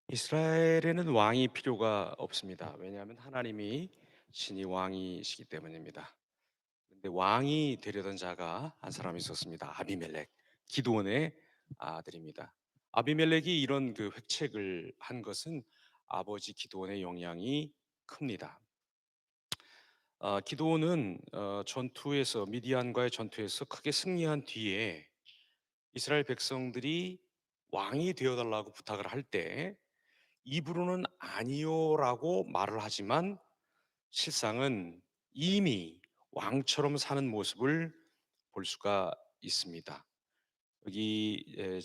이스라엘에는 왕이 필요가 없습니다. 왜냐하면 하나님이 신이 왕이시기 때문입니다. 근데 왕이 되려던 자가 한 사람 있었습니다. 아비멜렉, 기드온의 아들입니다. 아비멜렉이 이런 그 획책을 한 것은 아버지 기드온의 영향이 큽니다. 기드온은 전투에서 미디안과의 전투에서 크게 승리한 뒤에 이스라엘 백성들이 왕이 되어달라고 부탁을 할때 입으로는 아니요라고 말을 하지만 실상은 이미 왕처럼 사는 모습을 볼 수가 있습니다. 여기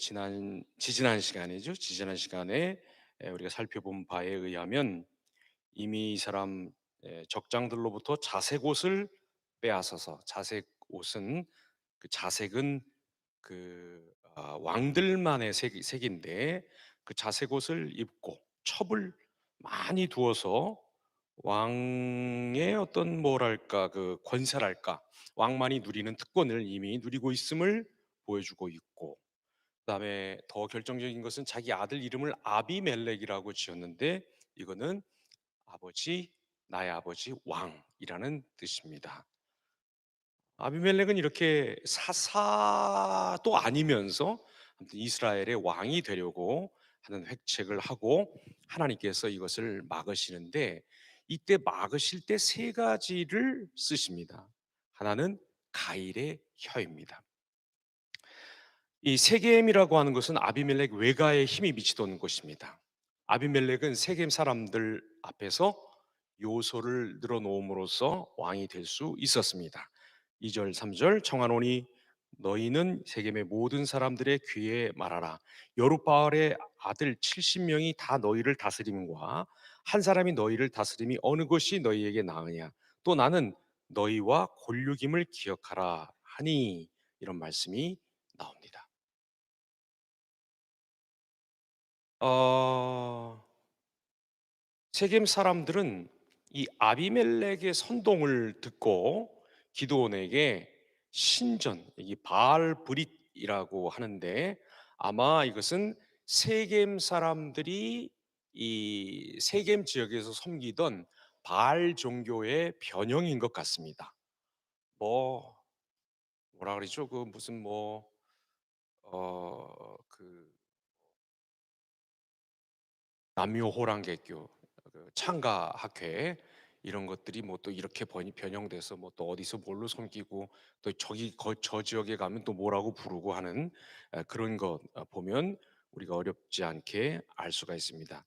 지지난 시간이죠. 지지난 시간에 우리가 살펴본 바에 의하면 이미 이 사람 적장들로부터 자색 옷을 빼앗아서 자색 옷은 그 자색은 왕들만의 색인데 그 자색 옷을 입고 첩을 많이 두어서 왕의 어떤 뭐랄까 그 권세랄까 왕만이 누리는 특권을 이미 누리고 있음을 보여주고 있고 그다음에 더 결정적인 것은 자기 아들 이름을 아비멜렉이라고 지었는데 이거는 아버지 나의 아버지 왕이라는 뜻입니다. 아비멜렉은 이렇게 사사도 아니면서 아무튼 이스라엘의 왕이 되려고 하는 획책을 하고 하나님께서 이것을 막으시는데 이때 막으실 때 세 가지를 쓰십니다. 하나는 가일의 혀입니다. 이 세겜이라고 하는 것은 아비멜렉 외가에 힘이 미치던 곳입니다. 아비멜렉은 세겜 사람들 앞에서 요소를 늘어놓음으로써 왕이 될 수 있었습니다. 2절, 3절 청하노니 너희는 세겜의 모든 사람들의 귀에 말하라. 여룻바알의 아들 70명이 다 너희를 다스림과 한 사람이 너희를 다스림이 어느 것이 너희에게 나으냐. 또 나는 너희와 골육임을 기억하라 하니 이런 말씀이 나옵니다. 어, 세겜 사람들은 이 아비멜렉의 선동을 듣고 기드온에게 신전, 이 바알 브릿이라고 하는데 아마 이것은 세겜 사람들이 이 세겜 지역에서 섬기던 바알 종교의 변형인 것 같습니다. 뭐 뭐라 그러죠? 그 무슨 그 남묘호랑개교, 창가학회 이런 것들이 뭐 또 이렇게 변형돼서 뭐 또 어디서 뭘로 섬기고 또 저 지역에 가면 또 뭐라고 부르고 하는 그런 것 보면 우리가 어렵지 않게 알 수가 있습니다.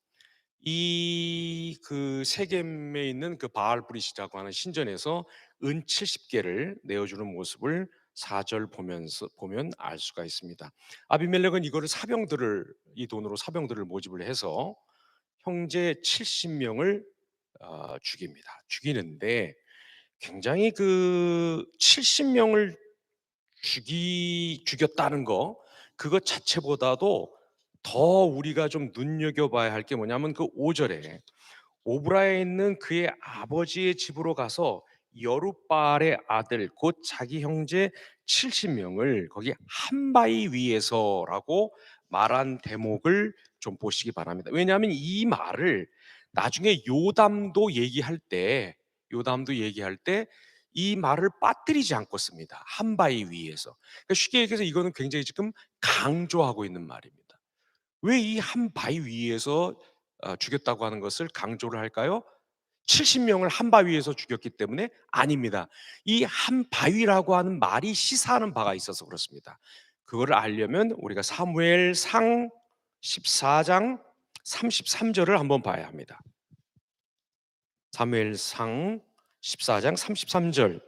이 그 세겜에 있는 그 바알브릿이라고 하는 신전에서 은 70개를 내어주는 모습을 4절 보면서 보면 알 수가 있습니다. 아비멜렉은 이거를 사병들을 이 돈으로 사병들을 모집을 해서 형제 70명을 죽입니다. 죽이는데 굉장히 그 70명을 죽였다는 거 그것 자체보다도 더 우리가 좀 눈여겨봐야 할 게 뭐냐면 그 5절에 오브라에 있는 그의 아버지의 집으로 가서 여룻바알의 아들 곧 자기 형제 70명을 거기 한 바위 위에서라고 말한 대목을 좀 보시기 바랍니다. 왜냐하면 이 말을 나중에 요담도 얘기할 때 이 말을 빠뜨리지 않고 씁니다. 한 바위 위에서. 그러니까 쉽게 얘기해서 이거는 굉장히 지금 강조하고 있는 말입니다. 왜 이 한 바위 위에서 죽였다고 하는 것을 강조를 할까요? 70명을 한 바위에서 죽였기 때문에 아닙니다. 이 한 바위라고 하는 말이 시사하는 바가 있어서 그렇습니다. 그거를 알려면 우리가 사무엘상 14장 33절을 한번 봐야 합니다. 사무엘상 14장 33절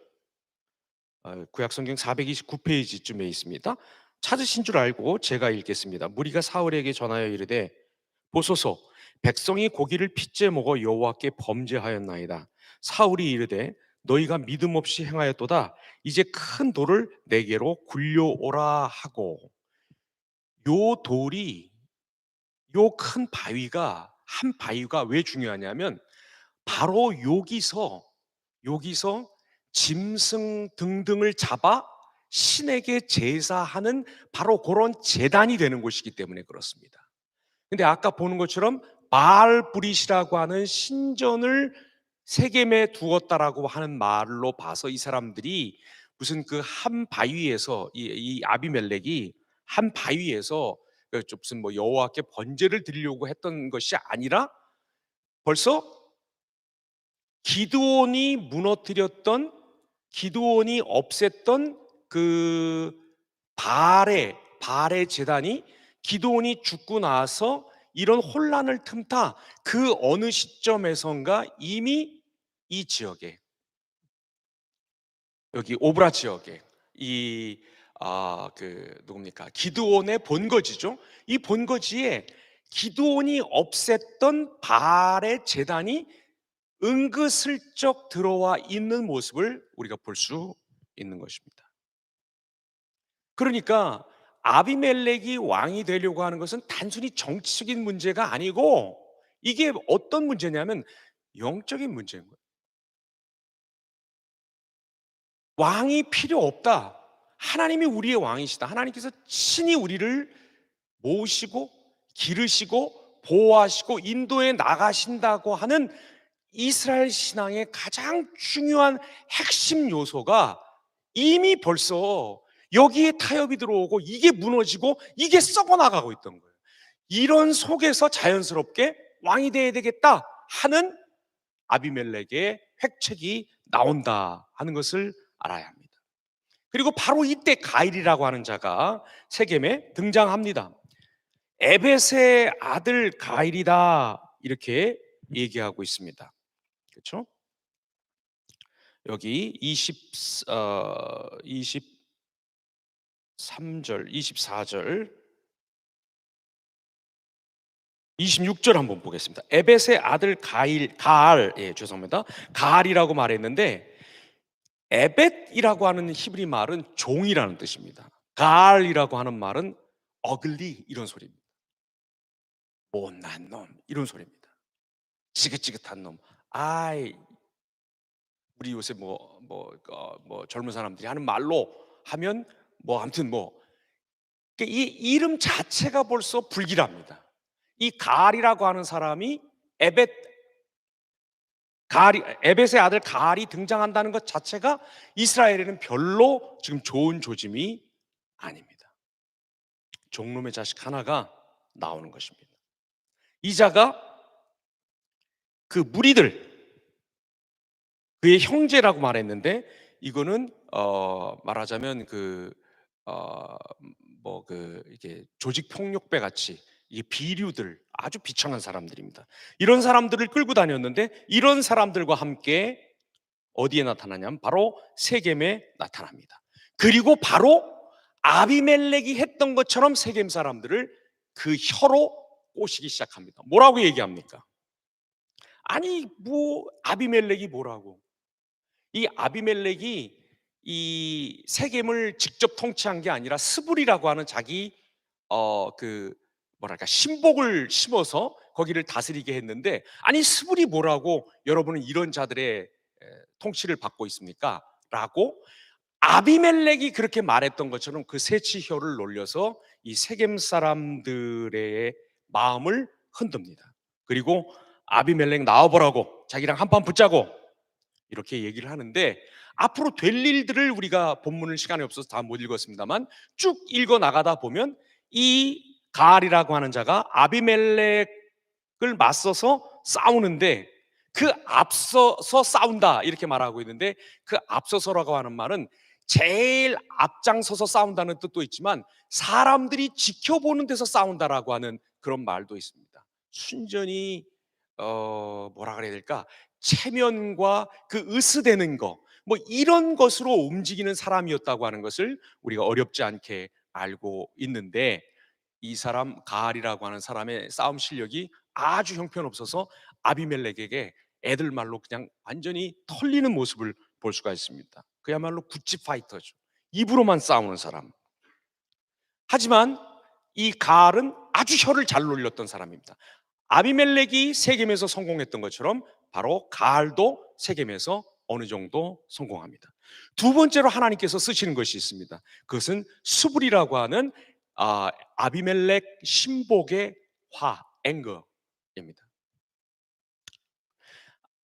구약성경 429페이지쯤에 있습니다. 찾으신 줄 알고 제가 읽겠습니다. 무리가 사울에게 전하여 이르되 보소서 백성이 고기를 핏째 먹어 여호와께 범죄하였나이다. 사울이 이르되 너희가 믿음 없이 행하였도다. 이제 큰 돌을 내게로 굴려오라 하고 요 돌이 요 큰 바위가 한 바위가 왜 중요하냐면 바로 여기서 짐승 등등을 잡아 신에게 제사하는 바로 그런 제단이 되는 곳이기 때문에 그렇습니다. 근데 아까 보는 것처럼 바알브릿이라고 하는 신전을 세겜에 두었다라고 하는 말로 봐서 이 사람들이 무슨 그 한 바위에서 이 아비멜렉이 한 바위에서 무슨 뭐 여호와께 번제를 드리려고 했던 것이 아니라 벌써 기드온이 무너뜨렸던, 기드온이 없앴던 그 바알의 제단이 기드온이 죽고 나서 이런 혼란을 틈타 그 어느 시점에선가 이미 이 지역에, 여기 오브라 지역에 이 누굽니까? 기드온의 본거지죠. 이 본거지에 기드온이 없앴던 바알의 제단이 은근슬쩍 들어와 있는 모습을 우리가 볼 수 있는 것입니다. 그러니까 아비멜렉이 왕이 되려고 하는 것은 단순히 정치적인 문제가 아니고 이게 어떤 문제냐면 영적인 문제인 거예요. 왕이 필요 없다. 하나님이 우리의 왕이시다. 하나님께서 친히 우리를 모으시고 기르시고 보호하시고 인도에 나가신다고 하는 이스라엘 신앙의 가장 중요한 핵심 요소가 이미 벌써 여기에 타협이 들어오고 이게 무너지고 이게 썩어 나가고 있던 거예요. 이런 속에서 자연스럽게 왕이 돼야 되겠다 하는 아비멜렉의 획책이 나온다 하는 것을 알아야 합니다. 그리고 바로 이때 가일이라고 하는 자가 세겜에 등장합니다. 에벳의 아들 가일이다 이렇게 얘기하고 있습니다. 그렇죠? 여기 23절, 24절, 26절 한번 보겠습니다. 에벳의 아들 가알, 죄송합니다. 가알이라고 말했는데 에벳이라고 하는 히브리 말은 종이라는 뜻입니다. 가알이라고 하는 말은 어글리 이런 소리입니다. 못난 놈 이런 소리입니다. 지긋지긋한 놈. 아이, 우리 요새 뭐 젊은 사람들이 하는 말로 하면 뭐 아무튼 이 이름 자체가 벌써 불길합니다. 이 가알이라고 하는 사람이 에벳의 아들 가알이 등장한다는 것 자체가 이스라엘에는 별로 지금 좋은 조짐이 아닙니다. 종놈의 자식 하나가 나오는 것입니다. 이 자가 그 무리들, 그의 형제라고 말했는데 이거는 말하자면 이게 조직 폭력배 같이 이 비류들, 아주 비천한 사람들입니다. 이런 사람들을 끌고 다녔는데 이런 사람들과 함께 어디에 나타나냐면 바로 세겜에 나타납니다. 그리고 바로 아비멜렉이 했던 것처럼 세겜 사람들을 그 혀로 꼬시기 시작합니다. 뭐라고 얘기합니까? 아니 뭐 아비멜렉이 뭐라고? 이 아비멜렉이 이 세겜을 직접 통치한 게 아니라 스불이라고 하는 자기 신복을 심어서 거기를 다스리게 했는데, 아니 스불이 뭐라고 여러분은 이런 자들의 통치를 받고 있습니까? 라고 아비멜렉이 그렇게 말했던 것처럼 그 세치혀를 놀려서 이 세겜 사람들의 마음을 흔듭니다. 그리고 아비멜렉 나와보라고, 자기랑 한판 붙자고 이렇게 얘기를 하는데, 앞으로 될 일들을 우리가 본문을 시간이 없어서 다 못 읽었습니다만 쭉 읽어 나가다 보면 이 가알이라고 하는 자가 아비멜렉을 맞서서 싸우는데, 그 앞서서 싸운다 이렇게 말하고 있는데, 그 앞서서라고 하는 말은 제일 앞장서서 싸운다는 뜻도 있지만 사람들이 지켜보는 데서 싸운다라고 하는 그런 말도 있습니다. 순전히 뭐라 그래야 될까? 체면과 그 으스대는 거, 뭐 이런 것으로 움직이는 사람이었다고 하는 것을 우리가 어렵지 않게 알고 있는데, 이 사람 가알이라고 하는 사람의 싸움 실력이 아주 형편없어서 아비멜렉에게 애들 말로 그냥 완전히 털리는 모습을 볼 수가 있습니다. 그야말로 구찌 파이터죠. 입으로만 싸우는 사람. 하지만 이 가알은 아주 혀를 잘 놀렸던 사람입니다. 아비멜렉이 세겜에서 성공했던 것처럼 바로 가알도 세겜에서 어느 정도 성공합니다. 두 번째로 하나님께서 쓰시는 것이 있습니다. 그것은 수불이라고 하는 아비멜렉 신복의 화, 앵거.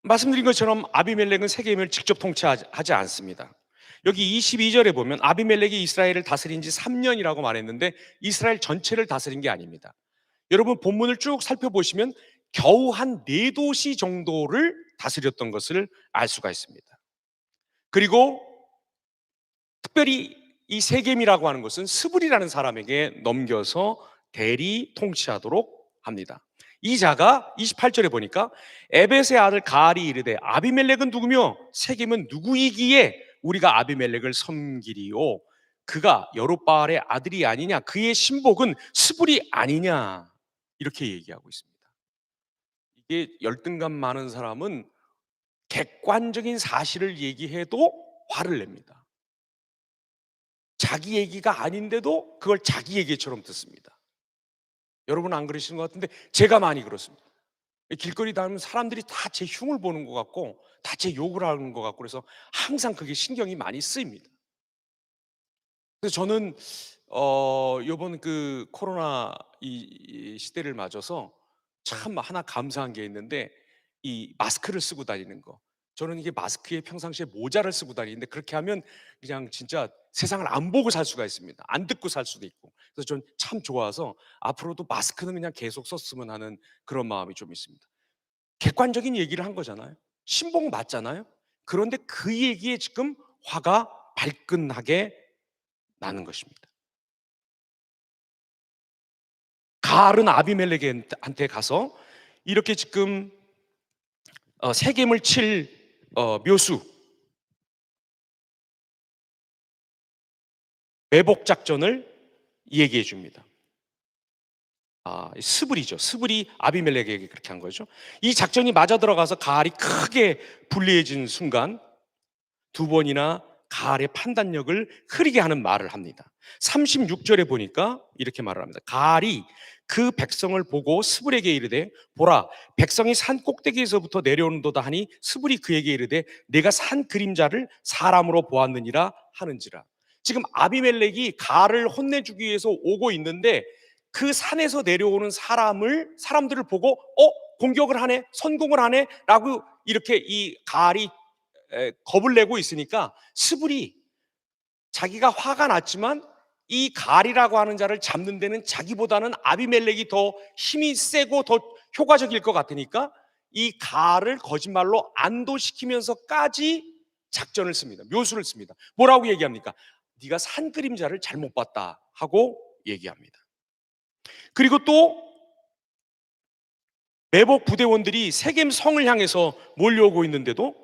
말씀드린 것처럼 아비멜렉은 세겜을 직접 통치하지 않습니다. 여기 22절에 보면 아비멜렉이 이스라엘을 다스린 지 3년이라고 말했는데 이스라엘 전체를 다스린 게 아닙니다. 여러분 본문을 쭉 살펴보시면 겨우 한 4도시 정도를 다스렸던 것을 알 수가 있습니다. 그리고 특별히 이 세겜이라고 하는 것은 스불이라는 사람에게 넘겨서 대리 통치하도록 합니다. 이 자가 28절에 보니까 에벳의 아들 가알이 이르되 아비멜렉은 누구며 세겜은 누구이기에 우리가 아비멜렉을 섬기리요 그가 여룻바알의 아들이 아니냐 그의 신복은 스불이 아니냐 이렇게 얘기하고 있습니다. 이게 열등감 많은 사람은 객관적인 사실을 얘기해도 화를 냅니다. 자기 얘기가 아닌데도 그걸 자기 얘기처럼 듣습니다. 여러분 안 그러시는 것 같은데 제가 많이 그렇습니다. 길거리 다니면 사람들이 다 제 흉을 보는 것 같고 다 제 욕을 하는 것 같고 그래서 항상 그게 신경이 많이 쓰입니다. 그래서 저는 요번 그 코로나 이 시대를 맞아서 참 하나 감사한 게 있는데 이 마스크를 쓰고 다니는 거. 저는 이게 마스크에 평상시에 모자를 쓰고 다니는데 그렇게 하면 그냥 진짜 세상을 안 보고 살 수가 있습니다. 안 듣고 살 수도 있고. 그래서 전 참 좋아서 앞으로도 마스크는 그냥 계속 썼으면 하는 그런 마음이 좀 있습니다. 객관적인 얘기를 한 거잖아요. 신봉 맞잖아요. 그런데 그 얘기에 지금 화가 발끈하게 나는 것입니다. 가알은 아비멜렉한테 가서 이렇게 지금 세겜을 칠 묘수 매복 작전을 얘기해 줍니다. 스불이죠. 스불이 아비멜렉에게 그렇게 한 거죠. 이 작전이 맞아 들어가서 가알이 크게 불리해진 순간 두 번이나 가알의 판단력을 흐리게 하는 말을 합니다. 36절에 보니까 이렇게 말을 합니다. 가알이 그 백성을 보고 스불에게 이르되 보라 백성이 산 꼭대기에서부터 내려오는도다 하니 스불이 그에게 이르되 내가 산 그림자를 사람으로 보았느니라 하는지라. 지금 아비멜렉이 가알을 혼내주기 위해서 오고 있는데 그 산에서 내려오는 사람들을 보고 공격을 하네 선공을 하네 라고 이렇게 이 가알이 겁을 내고 있으니까 스불이 자기가 화가 났지만 이 가알이라고 하는 자를 잡는 데는 자기보다는 아비멜렉이 더 힘이 세고 더 효과적일 것 같으니까 이 가알을 거짓말로 안도시키면서까지 작전을 씁니다. 묘수를 씁니다. 뭐라고 얘기합니까? 네가 산 그림자를 잘못 봤다 하고 얘기합니다. 그리고 또 매복 부대원들이 세겜 성을 향해서 몰려오고 있는데도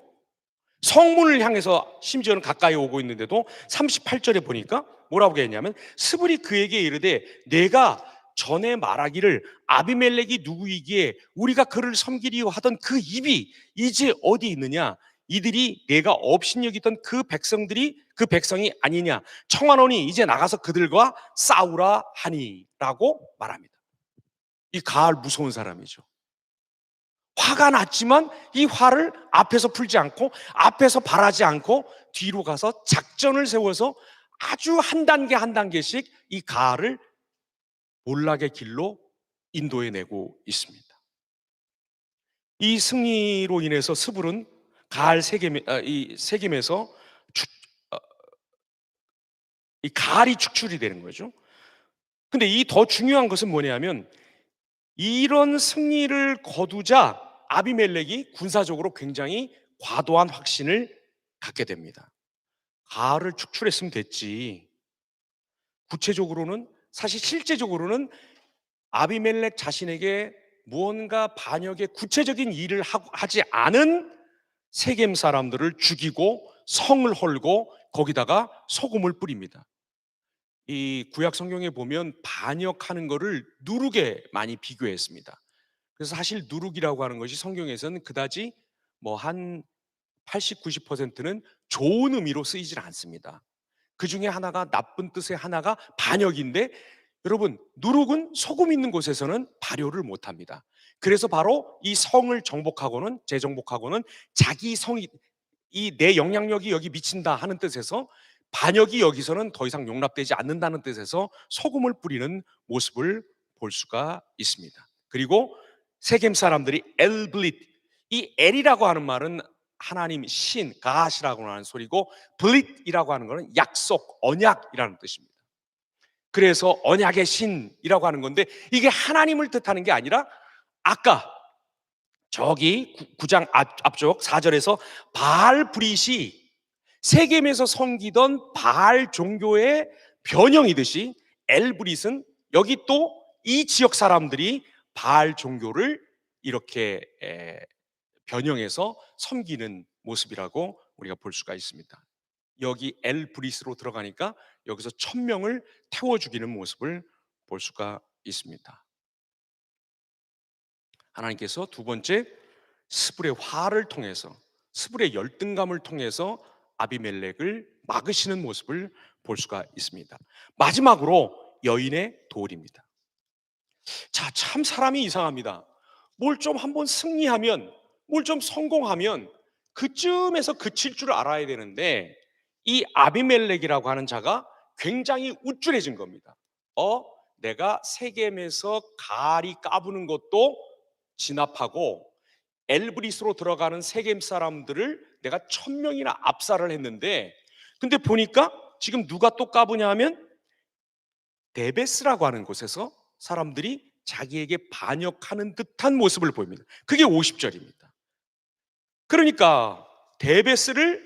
성문을 향해서 심지어는 가까이 오고 있는데도 38절에 보니까 뭐라고 했냐면 스불이 그에게 이르되 내가 전에 말하기를 아비멜렉이 누구이기에 우리가 그를 섬기리요 하던 그 입이 이제 어디 있느냐 이들이 내가 업신여기던 그 백성이 아니냐 청하노니 이제 나가서 그들과 싸우라 하니라고 말합니다. 이 가알 무서운 사람이죠. 화가 났지만 이 화를 앞에서 풀지 않고 앞에서 바라지 않고 뒤로 가서 작전을 세워서 아주 한 단계 한 단계씩 이 가알을 몰락의 길로 인도해내고 있습니다. 이 승리로 인해서 스불은 가알 세겜에서 어, 이 가알이 축출이 되는 거죠. 근데 이 더 중요한 것은 뭐냐면 이런 승리를 거두자 아비멜렉이 군사적으로 굉장히 과도한 확신을 갖게 됩니다. 가알을 축출했으면 됐지. 구체적으로는 사실 실제적으로는 아비멜렉 자신에게 무언가 반역의 구체적인 일을 하지 않은 세겜 사람들을 죽이고 성을 헐고 거기다가 소금을 뿌립니다. 이 구약 성경에 보면 반역하는 거를 누룩에 많이 비교했습니다. 그래서 사실 누룩이라고 하는 것이 성경에서는 그다지 뭐 한 80, 90%는 좋은 의미로 쓰이질 않습니다. 그 중에 하나가 나쁜 뜻의 하나가 반역인데 여러분 누룩은 소금 있는 곳에서는 발효를 못합니다. 그래서 바로 이 성을 정복하고는 재정복하고는 자기 성이 이 내 영향력이 여기 미친다 하는 뜻에서 반역이 여기서는 더 이상 용납되지 않는다는 뜻에서 소금을 뿌리는 모습을 볼 수가 있습니다. 그리고 세겜 사람들이 엘블릿, 이 엘이라고 하는 말은 하나님 신, 가시라고 하는 소리고, 블릿이라고 하는 것은 약속, 언약이라는 뜻입니다. 그래서 언약의 신이라고 하는 건데, 이게 하나님을 뜻하는 게 아니라 아까 저기 9장 앞쪽 4절에서 바알 브릿이 세겜에서 섬기던 바알 종교의 변형이듯이, 엘브릿은 여기 또 이 지역 사람들이 바알 종교를 이렇게 변형해서 섬기는 모습이라고 우리가 볼 수가 있습니다. 여기 엘브릿으로 들어가니까 여기서 1000명을 태워 죽이는 모습을 볼 수가 있습니다. 하나님께서 두 번째, 스불의 화를 통해서, 스불의 열등감을 통해서 아비멜렉을 막으시는 모습을 볼 수가 있습니다. 마지막으로 여인의 도울입니다. 자, 참 사람이 이상합니다. 뭘 좀 한번 승리하면, 뭘 좀 성공하면 그쯤에서 그칠 줄 알아야 되는데, 이 아비멜렉이라고 하는 자가 굉장히 우쭐해진 겁니다. 내가 세겜에서 가리 까부는 것도 진압하고 엘브리스로 들어가는 세겜 사람들을 내가 1000명이나 압살을 했는데, 근데 보니까 지금 누가 또 까부냐 하면 데베스라고 하는 곳에서 사람들이 자기에게 반역하는 듯한 모습을 보입니다. 그게 50절입니다. 그러니까 데베스를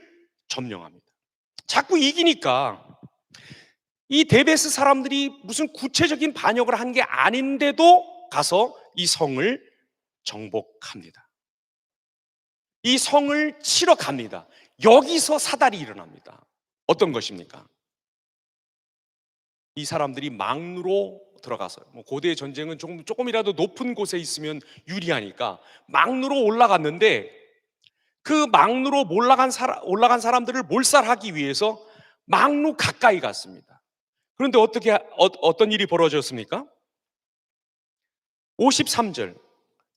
점령합니다. 자꾸 이기니까 이 데베스 사람들이 무슨 구체적인 반역을 한 게 아닌데도 가서 이 성을 정복합니다. 이 성을 치러 갑니다. 여기서 사달이 일어납니다. 어떤 것입니까? 이 사람들이 망루로 들어가서, 고대 전쟁은 조금이라도 높은 곳에 있으면 유리하니까 망루로 올라갔는데, 그 망루로 올라간 사람들을 몰살하기 위해서 망루 가까이 갔습니다. 그런데 어떤 일이 벌어졌습니까? 53절,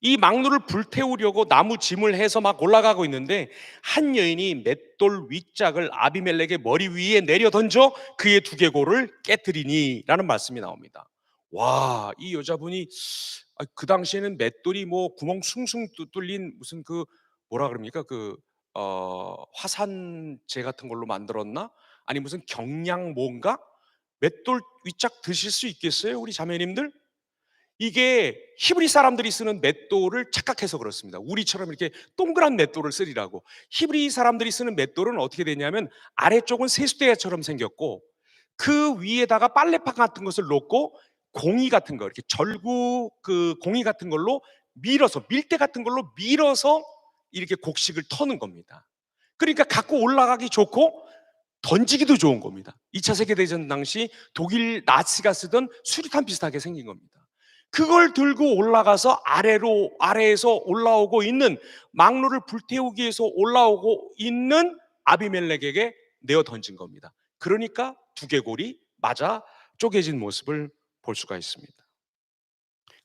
이 망루를 불태우려고 나무 짐을 해서 막 올라가고 있는데, 한 여인이 맷돌 윗짝을 아비멜렉의 머리 위에 내려 던져 그의 두개골을 깨뜨리니 라는 말씀이 나옵니다. 와, 이 여자분이 그 당시에는 맷돌이 뭐 구멍 숭숭 뚫린 무슨 그 뭐라 그럽니까, 그 화산재 같은 걸로 만들었나? 아니 무슨 경량 뭔가? 맷돌 윗짝 드실 수 있겠어요, 우리 자매님들? 이게 히브리 사람들이 쓰는 맷돌을 착각해서 그렇습니다. 우리처럼 이렇게 동그란 맷돌을 쓰리라고. 히브리 사람들이 쓰는 맷돌은 어떻게 되냐면 아래쪽은 세수대처럼 생겼고, 그 위에다가 빨래판 같은 것을 놓고 공이 같은 거, 이렇게 절구 그 공이 같은 걸로 밀어서, 밀대 같은 걸로 밀어서 이렇게 곡식을 터는 겁니다. 그러니까 갖고 올라가기 좋고 던지기도 좋은 겁니다. 2차 세계대전 당시 독일 나치가 쓰던 수류탄 비슷하게 생긴 겁니다. 그걸 들고 올라가서 아래에서 올라오고 있는, 망루를 불태우기 위해서 올라오고 있는 아비멜렉에게 내어 던진 겁니다. 그러니까 두개골이 맞아 쪼개진 모습을 볼 수가 있습니다.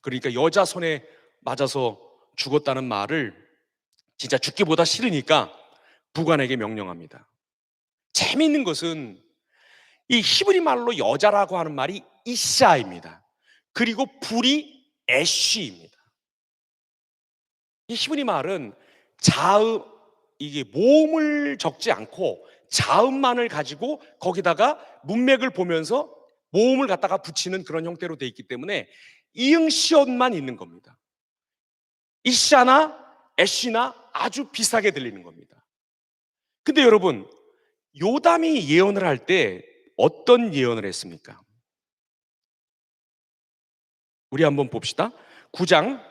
그러니까 여자 손에 맞아서 죽었다는 말을 진짜 죽기보다 싫으니까 부관에게 명령합니다. 재미있는 것은 이 히브리 말로 여자라고 하는 말이 이샤입니다. 그리고 불이 애쉬입니다. 이 히브리 말은 자음, 이게 모음을 적지 않고 자음만을 가지고 거기다가 문맥을 보면서 모음을 갖다가 붙이는 그런 형태로 되어 있기 때문에 이응시옷만 있는 겁니다. 이샤나 애쉬나 아주 비슷하게 들리는 겁니다. 근데 여러분, 요담이 예언을 할 때 어떤 예언을 했습니까? 우리 한번 봅시다. 9장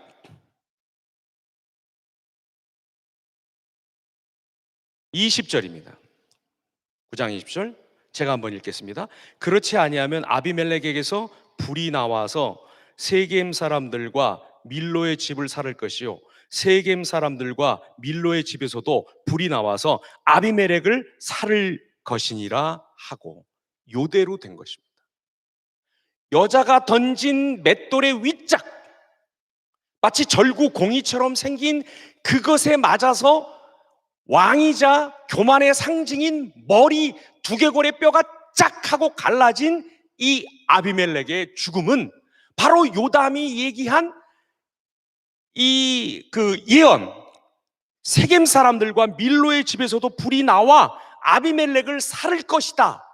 20절입니다. 9장 20절 제가 한번 읽겠습니다. 그렇지 아니하면 아비멜렉에게서 불이 나와서 세겜 사람들과 밀로의 집을 살을 것이요, 세겜 사람들과 밀로의 집에서도 불이 나와서 아비멜렉을 살을 것이니라 하고, 요대로 된 것입니다. 여자가 던진 맷돌의 윗짝, 마치 절구 공이처럼 생긴 그것에 맞아서 왕이자 교만의 상징인 머리 두개골의 뼈가 짝 하고 갈라진 이 아비멜렉의 죽음은 바로 요담이 얘기한 이 그 예언, 세겜 사람들과 밀로의 집에서도 불이 나와 아비멜렉을 살을 것이다.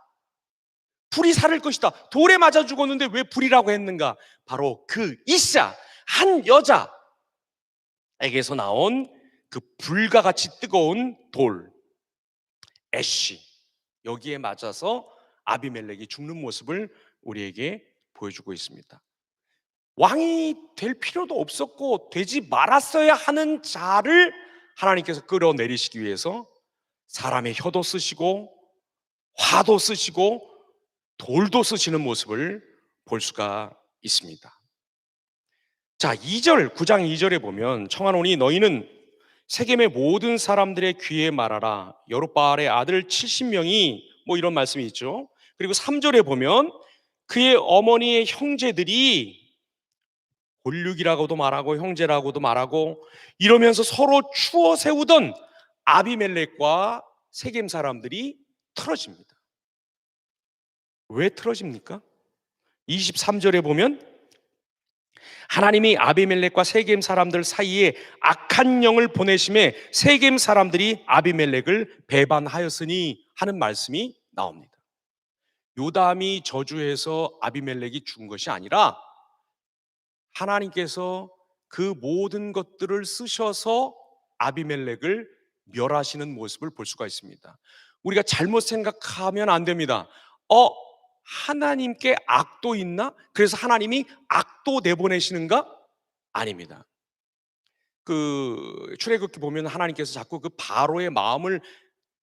불이 살을 것이다. 돌에 맞아 죽었는데 왜 불이라고 했는가? 바로 그 이샤, 한 여자에게서 나온 그 불과 같이 뜨거운 돌, 애쉬, 여기에 맞아서 아비멜렉이 죽는 모습을 우리에게 보여주고 있습니다. 왕이 될 필요도 없었고 되지 말았어야 하는 자를 하나님께서 끌어내리시기 위해서 사람의 혀도 쓰시고 화도 쓰시고 돌도 쓰시는 모습을 볼 수가 있습니다. 자, 2절, 9장 2절에 보면 청하노니 너희는 세겜의 모든 사람들의 귀에 말하라. 여룹바알의 아들 70명이 뭐 이런 말씀이 있죠. 그리고 3절에 보면 그의 어머니의 형제들이 골육이라고도 말하고 형제라고도 말하고 이러면서 서로 추어 세우던 아비멜렉과 세겜 사람들이 틀어집니다. 왜 틀어집니까? 23절에 보면 하나님이 아비멜렉과 세겜 사람들 사이에 악한 영을 보내심에 세겜 사람들이 아비멜렉을 배반하였으니 하는 말씀이 나옵니다. 요담이 저주해서 아비멜렉이 죽은 것이 아니라 하나님께서 그 모든 것들을 쓰셔서 아비멜렉을 멸하시는 모습을 볼 수가 있습니다. 우리가 잘못 생각하면 안 됩니다. 하나님께 악도 있나? 그래서 하나님이 악도 내보내시는가? 아닙니다. 그 출애굽기 보면 하나님께서 자꾸 그 바로의 마음을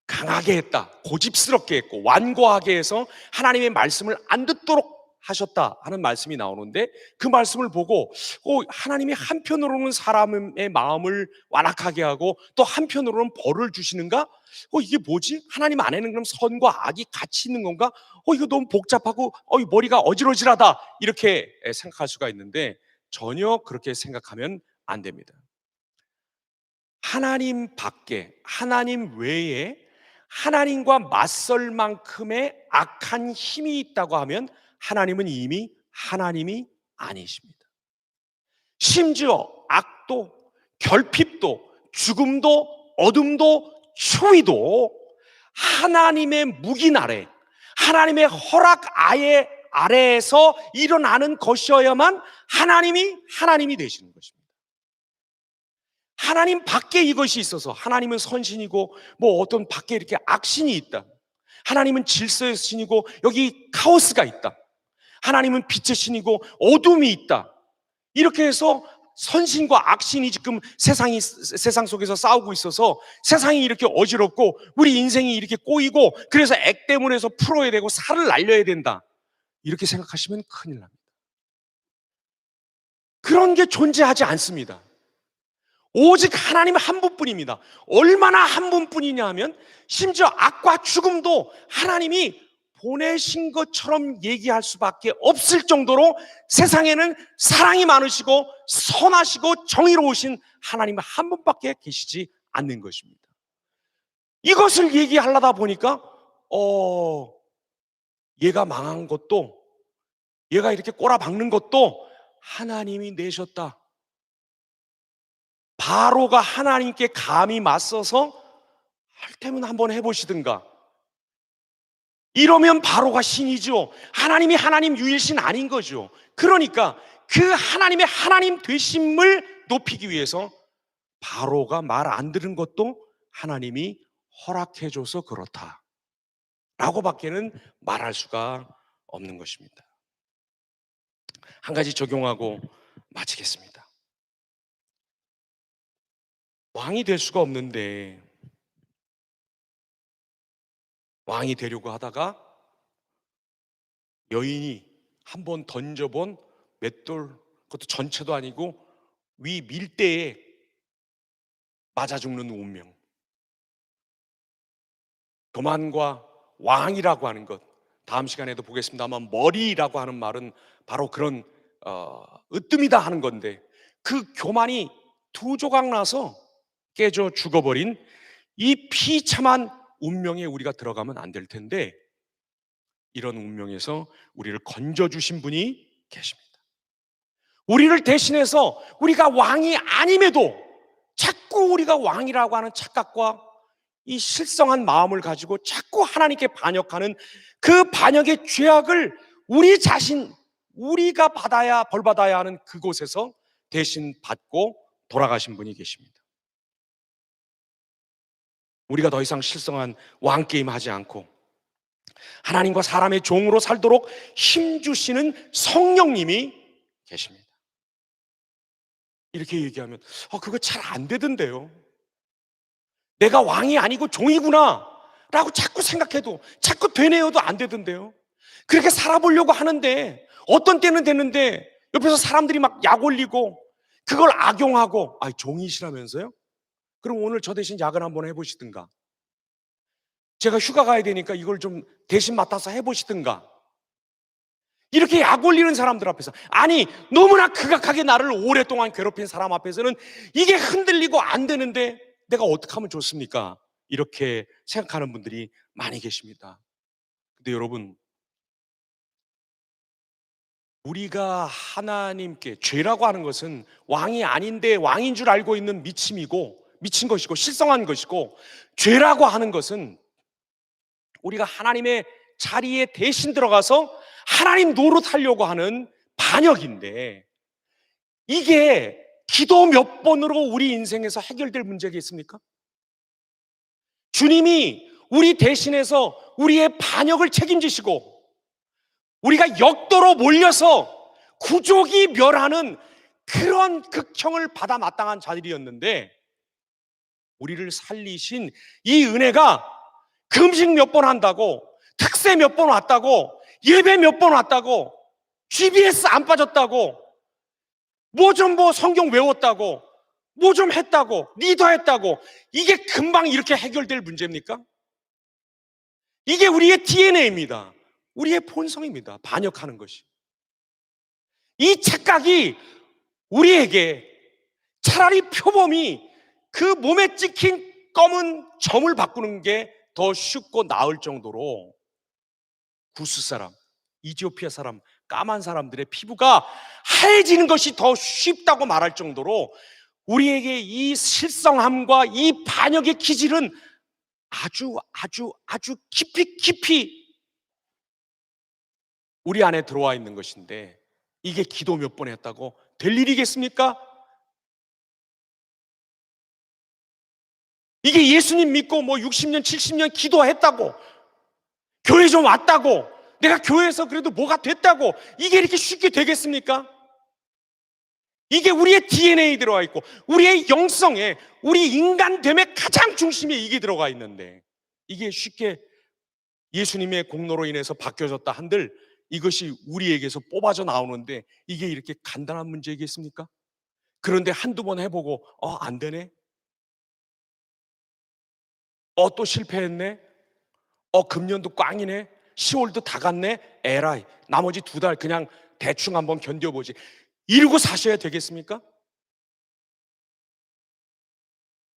강하게 했다, 고집스럽게 했고 완고하게 해서 하나님의 말씀을 안 듣도록 하셨다 하는 말씀이 나오는데 그 말씀을 보고 하나님이 한편으로는 사람의 마음을 완악하게 하고 또 한편으로는 벌을 주시는가? 이게 뭐지? 하나님 안에는 그럼 선과 악이 같이 있는 건가? 이거 너무 복잡하고 머리가 어지러지하다 이렇게 생각할 수가 있는데 전혀 그렇게 생각하면 안 됩니다. 하나님 밖에, 하나님 외에 하나님과 맞설 만큼의 악한 힘이 있다고 하면 하나님은 이미 하나님이 아니십니다. 심지어 악도, 결핍도, 죽음도, 어둠도, 추위도 하나님의 묵인 아래, 하나님의 허락 아래에서 일어나는 것이어야만 하나님이 되시는 것입니다. 하나님 밖에 이것이 있어서 하나님은 선신이고 뭐 어떤 밖에 이렇게 악신이 있다. 하나님은 질서의 신이고 여기 카오스가 있다. 하나님은 빛의 신이고 어둠이 있다. 이렇게 해서 선신과 악신이 지금 세상 속에서 싸우고 있어서 세상이 이렇게 어지럽고 우리 인생이 이렇게 꼬이고 그래서 액 때문에서 풀어야 되고 살을 날려야 된다. 이렇게 생각하시면 큰일 납니다. 그런 게 존재하지 않습니다. 오직 하나님 한 분뿐입니다. 얼마나 한 분뿐이냐 하면 심지어 악과 죽음도 하나님이 보내신 것처럼 얘기할 수밖에 없을 정도로 세상에는 사랑이 많으시고 선하시고 정의로우신 하나님 한 분밖에 계시지 않는 것입니다. 이것을 얘기하려다 보니까 얘가 망한 것도, 얘가 이렇게 꼬라박는 것도 하나님이 내셨다. 바로가 하나님께 감히 맞서서 할 테면 한번 해보시든가. 이러면 바로가 신이죠. 하나님이 하나님 유일신 아닌 거죠. 그러니까 그 하나님의 하나님 되심을 높이기 위해서 바로가 말 안 들은 것도 하나님이 허락해줘서 그렇다 라고 밖에는 말할 수가 없는 것입니다. 한 가지 적용하고 마치겠습니다. 왕이 될 수가 없는데 왕이 되려고 하다가 여인이 한번 던져본 맷돌, 그것도 전체도 아니고 위 밀대에 맞아 죽는 운명. 교만과 왕이라고 하는 것, 다음 시간에도 보겠습니다만 머리라고 하는 말은 바로 그런 으뜸이다 하는 건데 그 교만이 두 조각 나서 깨져 죽어버린 이 비참한 운명에 우리가 들어가면 안 될 텐데 이런 운명에서 우리를 건져주신 분이 계십니다. 우리를 대신해서 우리가 왕이 아님에도 자꾸 우리가 왕이라고 하는 착각과 이 실성한 마음을 가지고 자꾸 하나님께 반역하는 그 반역의 죄악을 우리 자신, 우리가 받아야 벌 받아야 하는 그곳에서 대신 받고 돌아가신 분이 계십니다. 우리가 더 이상 실성한 왕게임 하지 않고 하나님과 사람의 종으로 살도록 힘주시는 성령님이 계십니다. 이렇게 얘기하면 그거 잘 안 되던데요. 내가 왕이 아니고 종이구나 라고 자꾸 생각해도, 자꾸 되뇌어도 안 되던데요. 그렇게 살아보려고 하는데 어떤 때는 되는데 옆에서 사람들이 막 약 올리고 그걸 악용하고, 종이시라면서요? 그럼 오늘 저 대신 약을 한번 해보시든가, 제가 휴가 가야 되니까 이걸 좀 대신 맡아서 해보시든가. 이렇게 약 올리는 사람들 앞에서, 아니 너무나 극악하게 나를 오랫동안 괴롭힌 사람 앞에서는 이게 흔들리고 안 되는데 내가 어떻게 하면 좋습니까? 이렇게 생각하는 분들이 많이 계십니다. 근데 여러분, 우리가 하나님께, 죄라고 하는 것은 왕이 아닌데 왕인 줄 알고 있는 미침이고, 미친 것이고 실성한 것이고, 죄라고 하는 것은 우리가 하나님의 자리에 대신 들어가서 하나님 노릇하려고 하는 반역인데, 이게 기도 몇 번으로 우리 인생에서 해결될 문제겠습니까? 주님이 우리 대신해서 우리의 반역을 책임지시고 우리가 역도로 몰려서 구족이 멸하는 그런 극형을 받아 마땅한 자들이었는데, 우리를 살리신 이 은혜가 금식 몇 번 한다고, 특세 몇 번 왔다고, 예배 몇 번 왔다고, GBS 안 빠졌다고, 뭐 성경 외웠다고, 뭐 좀 했다고, 리더 했다고, 이게 금방 이렇게 해결될 문제입니까? 이게 우리의 DNA입니다. 우리의 본성입니다. 반역하는 것이. 이 착각이 우리에게 차라리 표범이 그 몸에 찍힌 검은 점을 바꾸는 게 더 쉽고 나을 정도로, 구스 사람, 이디오피아 사람, 까만 사람들의 피부가 하얘지는 것이 더 쉽다고 말할 정도로 우리에게 이 실성함과 이 반역의 기질은 아주 깊이 우리 안에 들어와 있는 것인데, 이게 기도 몇 번 했다고 될 일이겠습니까? 이게 예수님 믿고 60년 70년 기도했다고, 교회 좀 왔다고, 내가 교회에서 그래도 뭐가 됐다고 이게 이렇게 쉽게 되겠습니까? 이게 우리의 DNA에 들어가 있고 우리의 영성에, 우리 인간됨의 가장 중심에 이게 들어가 있는데, 이게 쉽게 예수님의 공로로 인해서 바뀌어졌다 한들 이것이 우리에게서 뽑아져 나오는데, 이게 이렇게 간단한 문제이겠습니까? 그런데 한두 번 해보고 안 되네, 또 실패했네, 금년도 꽝이네, 10월도 다 갔네, 에라이 나머지 2달 그냥 대충 한번 견뎌보지, 이러고 사셔야 되겠습니까?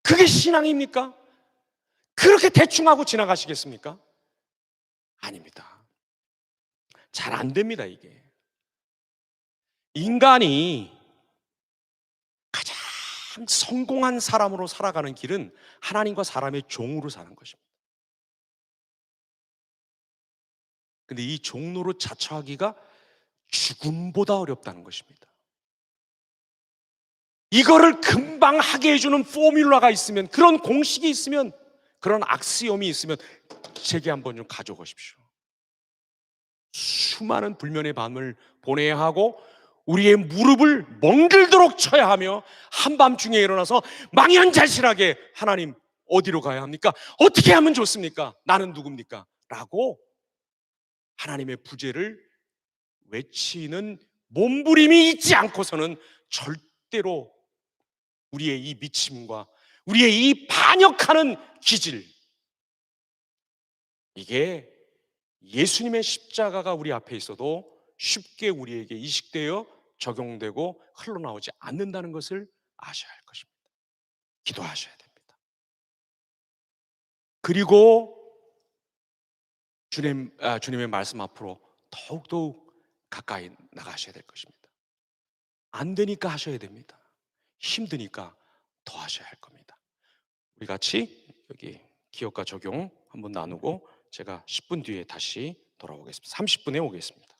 그게 신앙입니까? 그렇게 대충 하고 지나가시겠습니까? 아닙니다. 잘 안 됩니다. 이게 인간이 가장 성공한 사람으로 살아가는 길은 하나님과 사람의 종으로 사는 것입니다. 근데 이 종로로 자처하기가 죽음보다 어렵다는 것입니다. 이거를 금방 하게 해주는 포뮬러가 있으면, 그런 공식이 있으면, 그런 악시엄이 있으면 제게 한번 좀 가져가십시오. 수많은 불면의 밤을 보내야 하고 우리의 무릎을 멍들도록 쳐야 하며 한밤중에 일어나서 망연자실하게, 하나님 어디로 가야 합니까? 어떻게 하면 좋습니까? 나는 누굽니까? 라고 하나님의 부재를 외치는 몸부림이 있지 않고서는 절대로 우리의 이 미침과 우리의 이 반역하는 기질, 이게 예수님의 십자가가 우리 앞에 있어도 쉽게 우리에게 이식되어 적용되고 흘러나오지 않는다는 것을 아셔야 할 것입니다. 기도하셔야 됩니다. 그리고 주님의 말씀 앞으로 더욱더욱 가까이 나가셔야 될 것입니다. 안 되니까 하셔야 됩니다. 힘드니까 더 하셔야 할 겁니다. 우리 같이 여기 기억과 적용 한번 나누고 제가 10분 뒤에 다시 돌아오겠습니다. 30분에 오겠습니다.